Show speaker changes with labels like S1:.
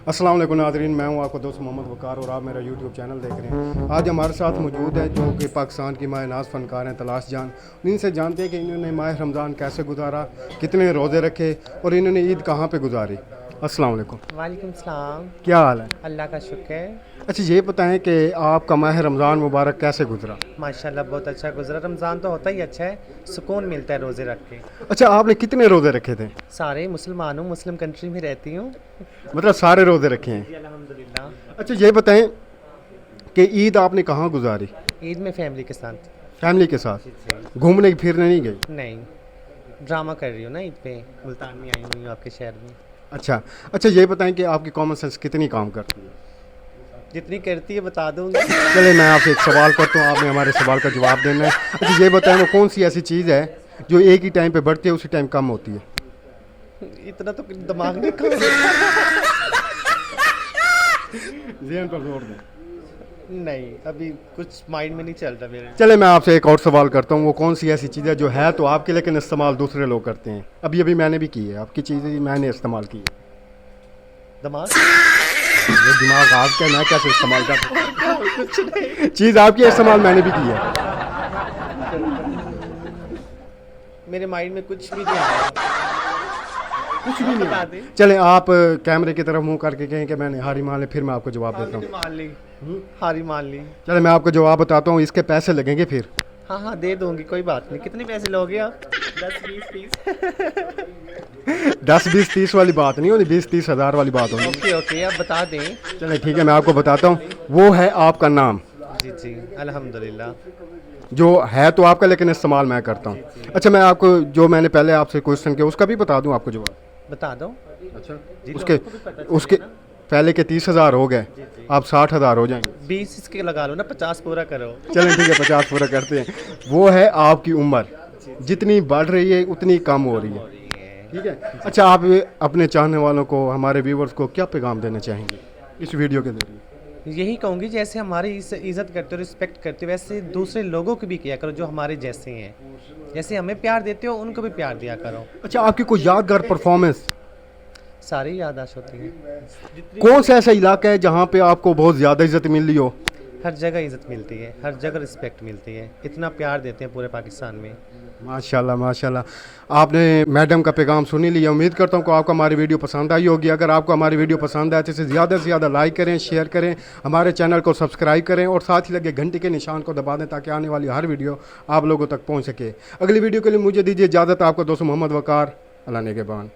S1: अस्सलाम वालेकुम नाज़रीन, मैं हूं आपका दोस्त मोहम्मद वकार और आप मेरा यूट्यूब चैनल देख रहे हैं। आज हमारे साथ मौजूद है जो कि पाकिस्तान की माह नाज फ़नकार हैं तलाश जान। इनसे जानते हैं कि इन्होंने माह रमज़ान कैसे गुजारा, कितने रोज़े रखे और इन्होंने ईद कहाँ पे गुजारी। अस्सलाम वालेकुम।
S2: वालेकुम सलाम।
S1: क्या हाल है?
S2: अल्लाह का शुक्र है।
S1: अच्छा ये बताएं कि आपका माह रमज़ान मुबारक कैसे गुजरा?
S2: माशाल्लाह बहुत अच्छा गुजरा। रमज़ान तो होता ही अच्छा है, सुकून मिलता है रोज़े रख के।
S1: अच्छा आपने कितने रोज़े रखे थे?
S2: सारे मुसलमान हूँ, मुस्लिम कंट्री में रहती हूँ।
S1: मतलब सारे रोज़े रखे हैं?
S2: जी अल्हम्दुलिल्लाह।
S1: अच्छा ये बताएं कि ईद आपने कहाँ गुजारी?
S2: ईद में फैमिली के साथ।
S1: फैमिली के साथ घूमने फिरने नहीं गई?
S2: नहीं, ड्रामा कर रही हूँ ना ईद पे, मुल्तान में आई हुई हूँ आपके शहर में।
S1: अच्छा अच्छा ये बताएं कि आपकी कॉमन सेंस कितनी काम करती है?
S2: जितनी करती है बता दूँगी।
S1: चले मैं आपसे एक सवाल करता हूँ, आपने हमारे सवाल का जवाब देना है। अच्छा ये बताएं वो कौन सी ऐसी चीज़ है जो एक ही टाइम पे बढ़ती है उसी टाइम कम होती है?
S2: इतना तो दिमाग नहीं काम।
S1: ज़हन पर जोर दें।
S2: नहीं, अभी कुछ माइंड में नहीं चल रहा मेरे।
S1: चले मैं आपसे एक और सवाल करता हूँ, वो कौन सी ऐसी चीज़ है जो है तो आपके लेकिन इस्तेमाल दूसरे लोग करते हैं? अभी अभी मैंने भी की है, आपकी चीज़ें मैंने इस्तेमाल की है।
S2: दिमाग
S1: ये दिमाग आपका, मैं कैसे इस्तेमाल कर
S2: कुछ नहीं।
S1: चीज़ आपकी इस्तेमाल मैंने भी की है।
S2: मेरे माइंड में कुछ भी नहीं आ रहा।
S1: कुछ भी
S2: बता
S1: नहीं।
S2: दे।
S1: चले आप कैमरे की तरफ मुंह करके कहें कि मैंने हारी मान ली, फिर मैं आपको जवाब देता हूँ।
S2: मान ली, हारी मान ली।
S1: चले मैं आपको जवाब बताता हूँ, इसके पैसे लगेंगे फिर।
S2: हाँ हाँ दे दूंगी, कोई बात नहीं। कितने पैसे लोगे आप? 10 20 30।
S1: 10 20 30 वाली बात नहीं होती, 20 30 हज़ार वाली बात होगी।
S2: ओके ओके, आप बता दें।
S1: चले ठीक है मैं आपको बताता हूँ, वो है आपका नाम।
S2: जी जी अल्हम्दुलिल्लाह।
S1: जो है तो आपका लेकिन इस्तेमाल मैं करता हूँ। अच्छा मैं आपको जो मैंने पहले आपसे क्वेश्चन किया उसका भी बता दूँ आपको जवाब?
S2: बता दो।
S1: अच्छा
S2: जी, तो
S1: उसके
S2: आपको भी पता चले
S1: उसके
S2: ना।
S1: पहले के 30 हज़ार हो गए, आप 60 हज़ार हो जाएंगे।
S2: 20 इसके लगा लो ना, 50 पूरा करो।
S1: चलें ठीक है 50 पूरा करते हैं। वो है आपकी उम्र, जितनी बढ़ रही है उतनी कम हो रही है। ठीक है। अच्छा आप अपने चाहने वालों को, हमारे व्यूवर्स को क्या पैगाम देना चाहेंगे इस वीडियो के जरिए?
S2: यही कहूँगी, जैसे हमारी इज़्ज़त करते हो, रिस्पेक्ट करते हो, वैसे दूसरे लोगों को भी किया करो जो हमारे जैसे हैं। जैसे हमें प्यार देते हो उनको भी प्यार दिया करो।
S1: अच्छा आपकी कोई यादगार परफॉर्मेंस,
S2: सारी याददाश्त होती है।
S1: कौन सा ऐसा इलाका है जहाँ पे आपको बहुत ज़्यादा इज्जत मिल रही हो?
S2: हर जगह इज़्ज़त मिलती है, हर जगह रिस्पेक्ट मिलती है। इतना प्यार देते हैं पूरे पाकिस्तान में।
S1: माशाल्लाह माशाल्लाह। आपने मैडम का पैगाम सुन ही लिया। उम्मीद करता हूँ कि आपको हमारी वीडियो पसंद आई होगी। अगर आपको हमारी वीडियो पसंद आए तो इसे ज़्यादा से ज़्यादा लाइक करें, शेयर करें, हमारे चैनल को सब्सक्राइब करें और साथ ही लगे घंटे के निशान को दबा दें ताकि आने वाली हर वीडियो आप लोगों तक पहुँच सके। अगली वीडियो के लिए मुझे दीजिए इजाज़त। आपका दोस्त मोहम्मद वकार, अल्लाह नेगहबान।